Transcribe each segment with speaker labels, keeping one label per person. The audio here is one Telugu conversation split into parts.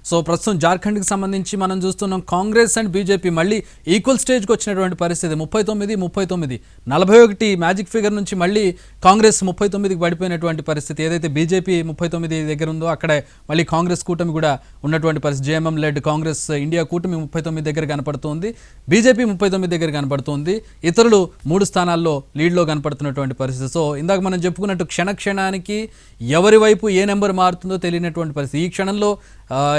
Speaker 1: సో ప్రస్తుతం జార్ఖండ్కి సంబంధించి మనం చూస్తున్నాం కాంగ్రెస్ అండ్ బీజేపీ మళ్ళీ ఈక్వల్ స్టేజ్కి వచ్చినటువంటి పరిస్థితి 39 41 మ్యాజిక్ ఫిగర్ నుంచి మళ్ళీ కాంగ్రెస్ 39కి పడిపోయినటువంటి పరిస్థితి. ఏదైతే బీజేపీ 39 దగ్గర ఉందో అక్కడే మళ్ళీ కాంగ్రెస్ కూటమి కూడా ఉన్నటువంటి పరిస్థితి. జేఎంఎం లెడ్ కాంగ్రెస్ ఇండియా కూటమి 39 దగ్గర కనపడుతోంది, బీజేపీ 39 దగ్గర కనపడుతోంది, ఇతరులు 3 స్థానాల్లో లీడ్లో కనపడుతున్నటువంటి పరిస్థితి. సో ఇందాక మనం చెప్పుకున్నట్టు క్షణానికి ఎవరి వైపు ఏ నెంబర్ మారుతుందో తెలియనటువంటి పరిస్థితి. ఈ క్షణంలో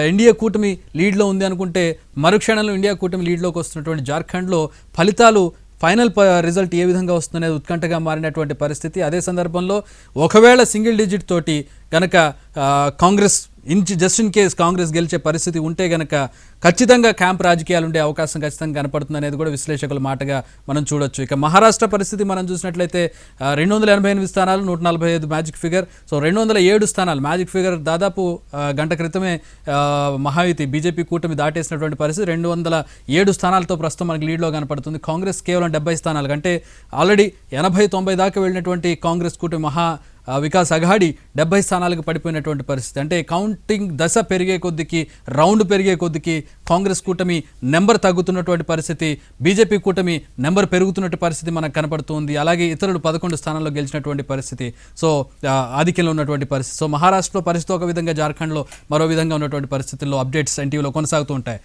Speaker 1: ఎన్డీఏ కూటమి లీడ్లో ఉంది అనుకుంటే మరుక్షణంలో ఇండియా కూటమి లీడ్లోకి వస్తున్నటువంటి జార్ఖండ్లో ఫలితాలు ఫైనల్ రిజల్ట్ ఏ విధంగా వస్తుందనేది ఉత్కంఠగా మారినటువంటి పరిస్థితి. అదే సందర్భంలో ఒకవేళ సింగిల్ డిజిట్ తోటి కనుక Congress just in case Congress గెలిచే పరిస్థితి ఉంటే గనక ఖచ్చితంగా క్యాంప్ రాజకీయాలు ఉండే అవకాశం ఖచ్చితంగా కనపడుతుంది అనేది కూడా విశ్లేషకుల మాటగా మనం చూడొచ్చు. ఇక మహారాష్ట్ర పరిస్థితి మనం చూసినట్లయితే 288 స్థానాలు 145 మ్యాజిక్ ఫిగర్. సో 207 స్థానాలు మ్యాజిక్ ఫిగర్ దాదాపు గంట క్రితమే మహాయుతి బీజేపీ కూటమి దాటేసినటువంటి పరిస్థితి. 207 స్థానాలతో ప్రస్తుతం మనకి లీడ్లో కనపడుతుంది. కాంగ్రెస్ కేవలం 70 స్థానాలు అంటే ఆల్రెడీ 80-90 దాకా వెళ్ళినటువంటి కాంగ్రెస్ కూటమి వికాస్ అఘాడి 70 స్థానాలకు పడిపోయినటువంటి పరిస్థితి. అంటే కౌంటింగ్ దశ పెరిగే కొద్దికి రౌండ్ పెరిగే కొద్దికి కాంగ్రెస్ కూటమి నెంబర్ తగ్గుతున్నటువంటి పరిస్థితి, బీజేపీ కూటమి నెంబర్ పెరుగుతున్నటువంటి పరిస్థితి మనకు కనపడుతుంది. అలాగే ఇతరులు 11 స్థానాల్లో గెలిచినటువంటి పరిస్థితి. సో ఆధిక్యంలో ఉన్నటువంటి పరిస్థితి. సో మహారాష్ట్రలో పరిస్థితి ఒక విధంగా, జార్ఖండ్లో మరో విధంగా ఉన్నటువంటి పరిస్థితుల్లో అప్డేట్స్ ఎన్టీవీలో కొనసాగుతూ ఉంటాయి.